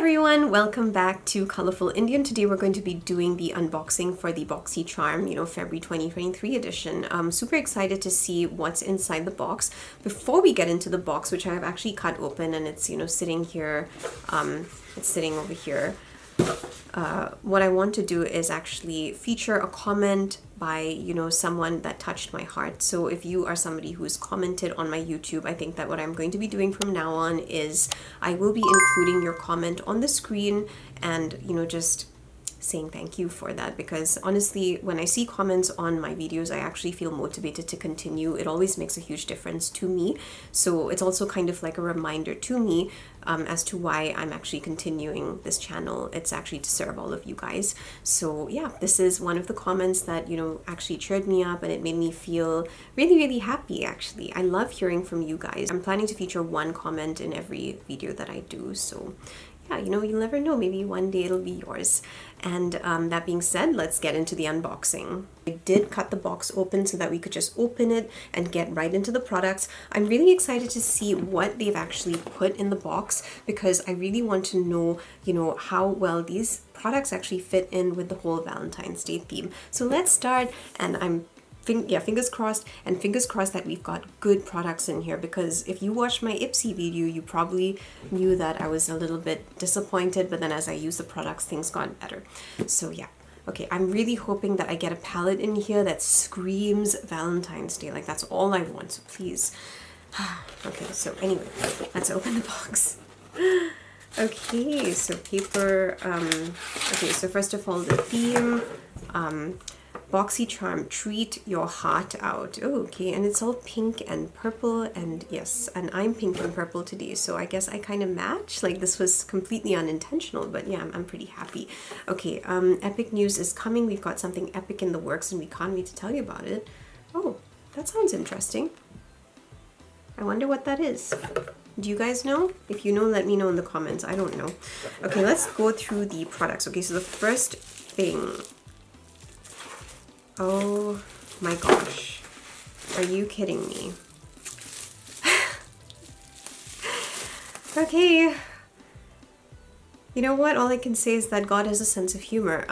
everyone, welcome back to Colorful Indian. Today we're going to be doing the unboxing for the Boxycharm, February 2023 edition. I'm super excited to see what's inside the box. Before we get into the box, which I have actually cut open and it's, sitting here, it's sitting over here. What I want to do is actually feature a comment by, someone that touched my heart. So if you are somebody who's commented on my YouTube, I think that what I'm going to be doing from now on is I will be including your comment on the screen and, just saying thank you for that, because honestly, when I see comments on my videos, I actually feel motivated to continue. It always makes a huge difference to me. So it's also kind of like a reminder to me as to why I'm actually continuing this channel. It's actually to serve all of you guys. So yeah, this is one of the comments that, actually cheered me up and it made me feel really, really happy actually. I love hearing from you guys. I'm planning to feature one comment in every video that I do. So yeah, you'll never know. Maybe one day it'll be yours. And that being said, let's get into the unboxing. I did cut the box open so that we could just open it and get right into the products. I'm really excited to see what they've actually put in the box because I really want to know, how well these products actually fit in with the whole Valentine's Day theme. So let's start, and fingers crossed, and fingers crossed that we've got good products in here, because if you watched my Ipsy video, you probably knew that I was a little bit disappointed, but then as I used the products, things got better. So yeah. Okay, I'm really hoping that I get a palette in here that screams Valentine's Day. Like, that's all I want, so please. Okay, so anyway, let's open the box. Okay, so paper, okay, so first of all, the theme, Boxycharm, treat your heart out. Oh, okay, and it's all pink and purple, and yes, and I'm pink and purple today, so I guess I kind of match. Like, this was completely unintentional, but yeah, I'm pretty happy. Okay, epic news is coming. We've got something epic in the works, and we can't wait to tell you about it. Oh, that sounds interesting. I wonder what that is. Do you guys know? If you know, let me know in the comments. I don't know. Okay, let's go through the products. Okay, so the first thing. Oh my gosh. Are you kidding me? Okay. You know what? All I can say is that God has a sense of humor.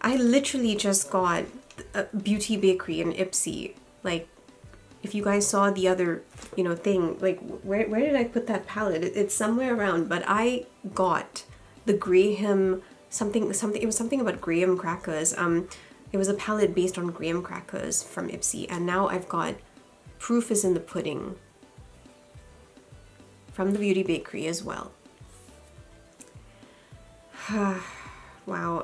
I literally just got a Beauty Bakery in Ipsy. Like, if you guys saw the other, thing, like, where did I put that palette? It's somewhere around, but I got the Graham something, it was something about graham crackers. It was a palette based on graham crackers from Ipsy, and now I've got Proof is in the Pudding from the Beauty Bakery as well. Wow,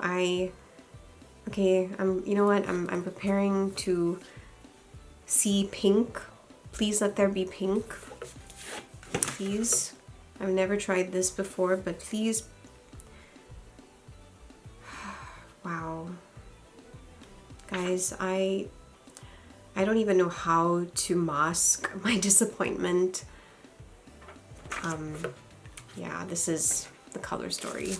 okay, you know what, I'm preparing to see pink. Please let there be pink. Please. I've never tried this before, but please. Wow. Guys, I don't even know how to mask my disappointment. Yeah, this is the color story.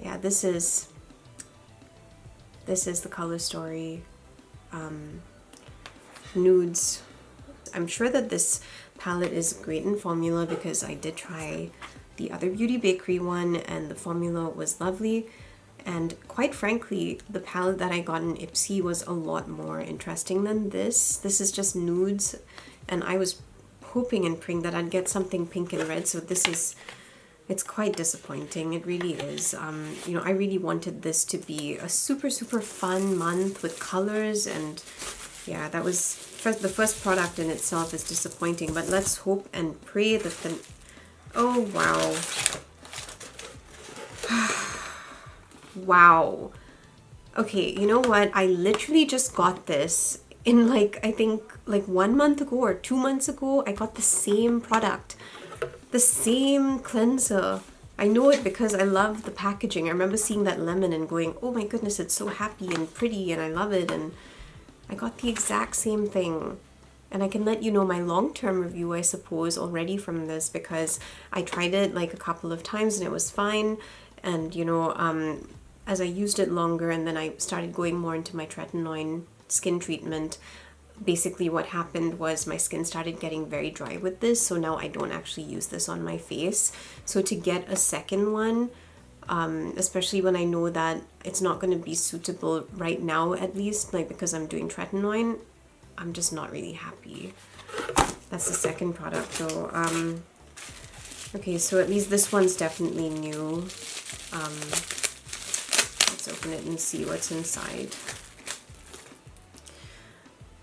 Yeah, this is the color story. Nudes. I'm sure that this palette is great in formula because I did try the other Beauty Bakery one and the formula was lovely, and quite frankly the palette that I got in Ipsy was a lot more interesting than this. This is just nudes, and I was hoping and praying that I'd get something pink and red, so it's quite disappointing. It really is. I really wanted this to be a super fun month with colors, and yeah, that was the first product in itself is disappointing, but let's hope and pray that the oh wow. Wow. Okay, you know what? I literally just got this in I think 1 month ago or 2 months ago. I got the same product. The same cleanser. I know it because I love the packaging. I remember seeing that lemon and going, oh my goodness, it's so happy and pretty and I love it. And I got the exact same thing. And I can let you know my long-term review, I suppose, already from this, because I tried it a couple of times and it was fine. And, as I used it longer and then I started going more into my tretinoin skin treatment, basically what happened was my skin started getting very dry with this, so now I don't actually use this on my face. So to get a second one, especially when I know that it's not going to be suitable right now, at least, like because I'm doing tretinoin, I'm just not really happy. That's the second product though. Okay, so at least this one's definitely new. Let's open it and see what's inside.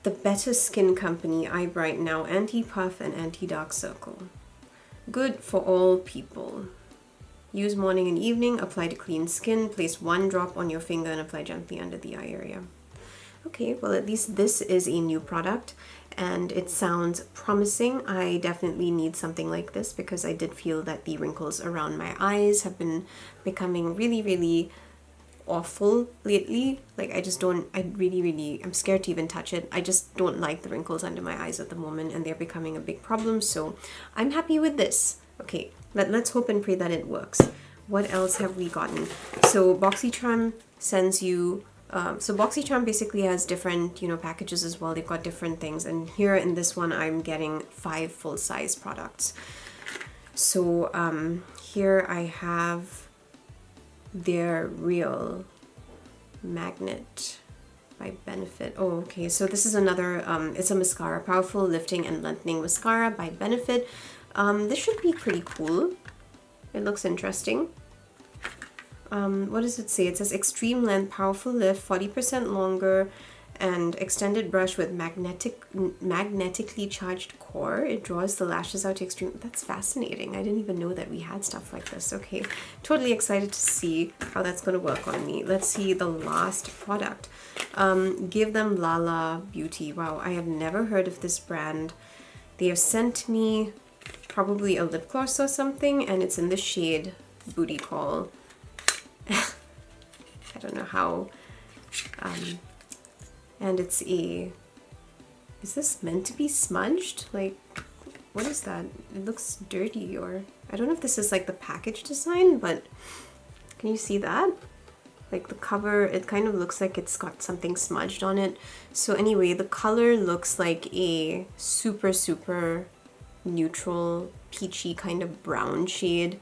The Better Skin Company Eye Bright Now Anti-Puff and Anti-Dark Circle. Good for all people. Use morning and evening, apply to clean skin, place 1 drop on your finger and apply gently under the eye area. Okay, well at least this is a new product and it sounds promising. I definitely need something like this because I did feel that the wrinkles around my eyes have been becoming really awful lately. Like I'm scared to even touch it. I just don't like the wrinkles under my eyes at the moment and they're becoming a big problem, so I'm happy with this. Okay, let's hope and pray that it works. What else have we gotten? So Boxycharm sends you so Boxycharm basically has different, you know, packages as well. They've got different things, and here in this one I'm getting 5 full-size products. So here I have their Real Magnet by Benefit. Oh, okay, so this is another, it's a mascara, Powerful Lifting and Lengthening Mascara by Benefit. This should be pretty cool. It looks interesting. What does it say? It says extreme length, powerful lift, 40% longer, and extended brush with magnetically charged core. It draws the lashes out to extreme. That's fascinating. I didn't even know that we had stuff like this. Okay, totally excited to see how that's going to work on me. Let's see the last product. Give Them Lala Beauty. Wow, I have never heard of this brand. They have sent me probably a lip gloss or something, and it's in the shade Booty Call. I don't know how, and it's is this meant to be smudged? Like, what is that? It looks dirty, or I don't know if this is like the package design, but can you see that? Like the cover, it kind of looks like it's got something smudged on it. So anyway, the color looks like a super neutral, peachy kind of brown shade.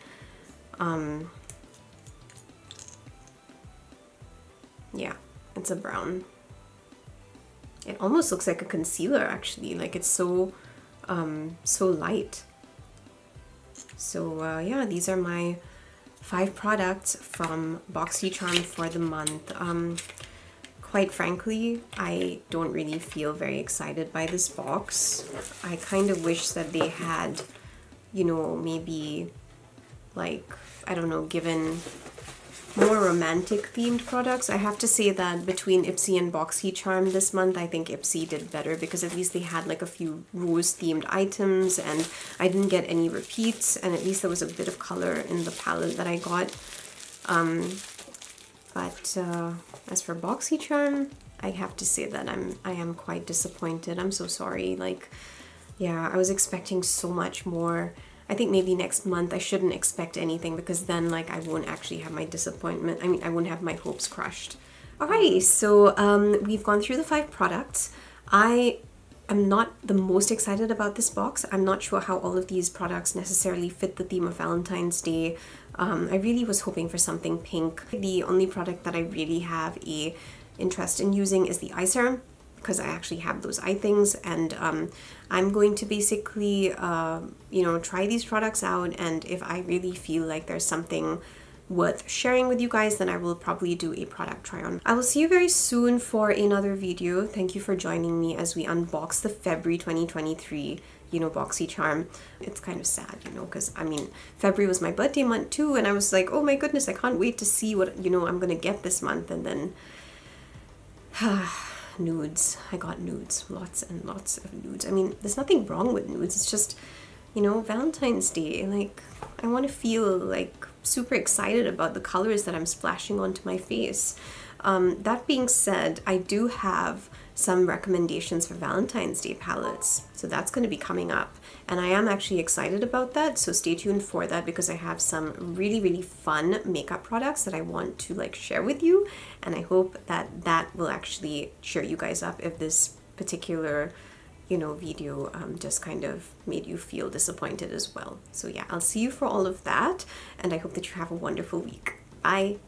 Yeah, it's a brown. It almost looks like a concealer actually, like it's so light. So yeah, these are my 5 products from Boxycharm for the month. Quite frankly, I don't really feel very excited by this box. I kind of wish that they had, you know, maybe like, I don't know, given more romantic themed products. I have to say that between Ipsy and Boxycharm this month, I think Ipsy did better because at least they had like a few rose themed items and I didn't get any repeats, and at least there was a bit of color in the palette that I got. But as for Boxycharm, I have to say that I am quite disappointed. I'm so sorry. Like, yeah, I was expecting so much more. I think maybe next month I shouldn't expect anything because then like I won't actually have my disappointment. I mean, I won't have my hopes crushed. Alrighty, so we've gone through the 5 products. I am not the most excited about this box. I'm not sure how all of these products necessarily fit the theme of Valentine's Day. I really was hoping for something pink. The only product that I really have a interest in using is the eye serum, because I actually have those eye things, and I'm going to basically you know, try these products out, and if I really feel like there's something worth sharing with you guys, then I will probably do a product try on. I will see you very soon for another video. Thank you for joining me as we unbox the February 2023, you know, Boxycharm. It's kind of sad, you know, because I mean, February was my birthday month too, and I was like, oh my goodness, I can't wait to see what, you know, I'm gonna get this month. And then nudes. I got nudes, lots and lots of nudes. I mean, there's nothing wrong with nudes, it's just, you know, Valentine's Day, like I want to feel like super excited about the colors that I'm splashing onto my face. That being said, I do have some recommendations for Valentine's Day palettes, so that's going to be coming up, and I am actually excited about that, so stay tuned for that because I have some really fun makeup products that I want to like share with you, and I hope that that will actually cheer you guys up if this particular, you know, video just kind of made you feel disappointed as well. So yeah, I'll see you for all of that, and I hope that you have a wonderful week. Bye.